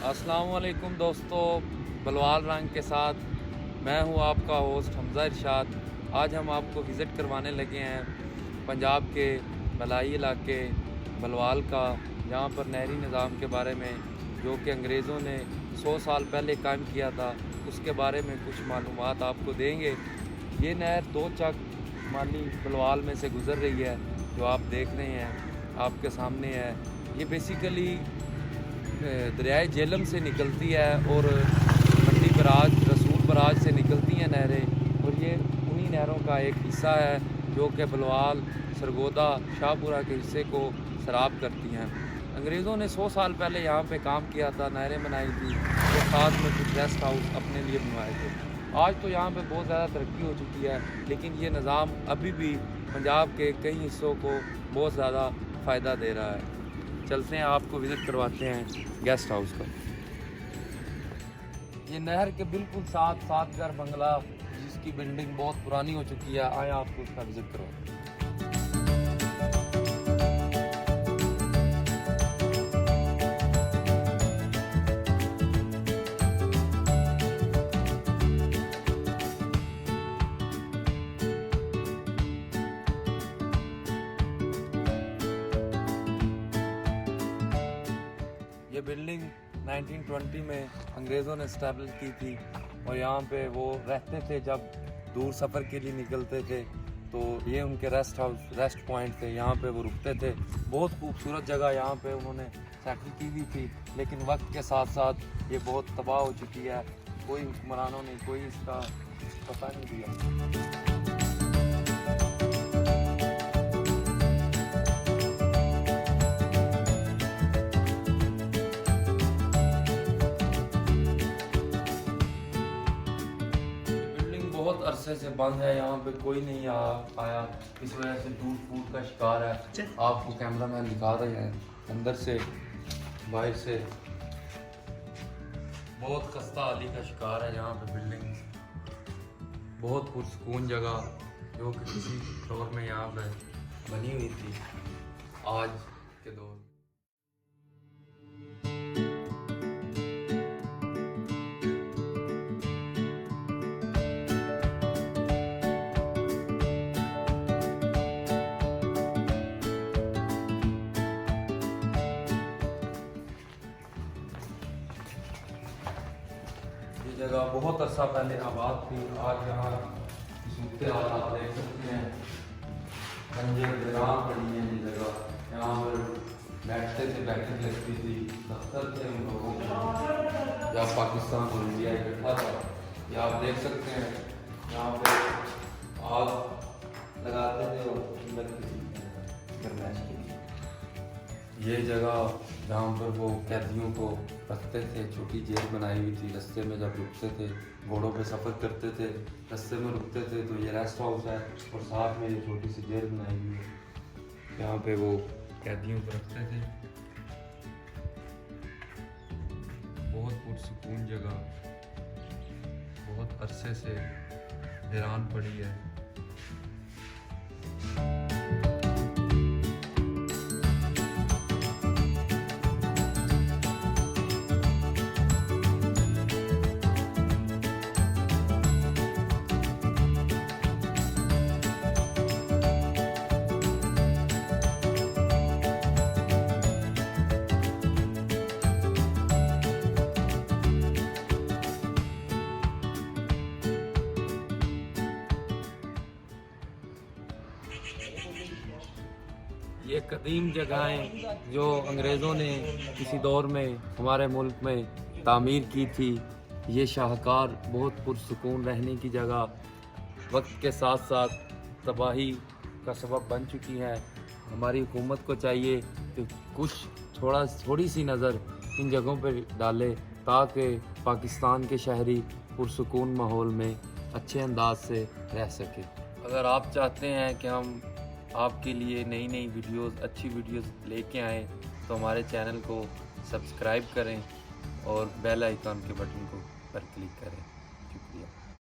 अस्सलाम वालेकुम दोस्तों, बलवाल रंग के साथ मैं हूं आपका होस्ट हमज़ा इरशाद। आज हम आपको विज़िट करवाने लगे हैं पंजाब के मलाई इलाके बलवाल का, जहां पर नहरी निज़ाम के बारे में जो कि अंग्रेज़ों ने 100 साल पहले कायम किया था उसके बारे में कुछ मालूमात आपको देंगे। ये नहर दो चक माली बलवाल में से गुज़र रही है, जो आप देख रहे हैं आपके सामने है। ये बेसिकली दरियाए झेलम से निकलती है और मंडी बराज रसूल बराज से निकलती हैं नहरें, और ये उन्हीं नहरों का एक हिस्सा है जो कि बलवाल, सरगोदा, शाहपुरा के हिस्से को सराब करती हैं। अंग्रेज़ों ने 100 साल पहले यहाँ पे काम किया था, नहरें बनाई थी और साथ में कुछ रेस्ट हाउस अपने लिए बनवाए थे। आज तो यहाँ पे बहुत ज़्यादा तरक्की हो चुकी है, लेकिन ये निज़ाम अभी भी पंजाब के कई हिस्सों को बहुत ज़्यादा फ़ायदा दे रहा है। चलते हैं, आपको विज़िट करवाते हैं गेस्ट हाउस का। ये नहर के बिल्कुल साथ घर बंगला, जिसकी बिल्डिंग बहुत पुरानी हो चुकी है। आए आपको उसका विज़िट करवाते हैं। ये बिल्डिंग 1920 में अंग्रेज़ों ने इस्टेब्लिश की थी और यहाँ पे वो रहते थे। जब दूर सफ़र के लिए निकलते थे तो ये उनके रेस्ट पॉइंट थे, यहाँ पे वो रुकते थे। बहुत खूबसूरत जगह यहाँ पे उन्होंने सेटल की हुई थी, लेकिन वक्त के साथ साथ ये बहुत तबाह हो चुकी है। कोई हुक्मरानों ने कोई इसका पता नहीं दिया। बहुत अरसे से बंद है, यहाँ पे कोई नहीं आया, इस वजह से टूट फूट का शिकार है। आपको कैमरा मैन दिखा रहे हैं अंदर से बाहर से। बहुत खस्ता हाली का शिकार है यहाँ पे बिल्डिंग। बहुत पुरसकून जगह जो कि किसी दौर में यहाँ पे बनी हुई थी आज के दौर में। जगह बहुत अरसा पहले आबाद थी। आज यहाँ सूखते हाल आप देख सकते हैं, खंजर वीरान पड़ी है ये जगह। यहाँ पर बैठते थे, बैठक लगती थी, दफ्तर थे उन लोगों को, या पाकिस्तान और इंडिया इकट्ठा था। ये आप देख सकते हैं, यहाँ पे आग लगाते थे और गरमैश के लिए। ये जगह जहाँ पर वो कैदियों को रखते थे, छोटी जेल बनाई हुई थी। रास्ते में जब रुकते थे, घोड़ों पे सफ़र करते थे, रास्ते में रुकते थे, तो ये रेस्ट हाउस है और साथ में ये छोटी सी जेल बनाई हुई है। यहाँ पे वो कैदियों को रखते थे। बहुत पुरसकून जगह, बहुत अरसे से वीरान पड़ी है। ये कदीम जगहें जो अंग्रेज़ों ने किसी दौर में हमारे मुल्क में तामीर की थी, ये शाहकार बहुत पुरसकून रहने की जगह वक्त के साथ साथ तबाही का सबब बन चुकी है। हमारी हुकूमत को चाहिए कि कुछ थोड़ी सी नज़र इन जगहों पर डाले, ताकि पाकिस्तान के शहरी पुरसकून माहौल में अच्छे अंदाज से रह सके। अगर आप चाहते हैं कि हम आपके लिए नई वीडियोस, अच्छी वीडियोस लेके आएँ, तो हमारे चैनल को सब्सक्राइब करें और बेल आइकन के बटन को पर क्लिक करें। शुक्रिया।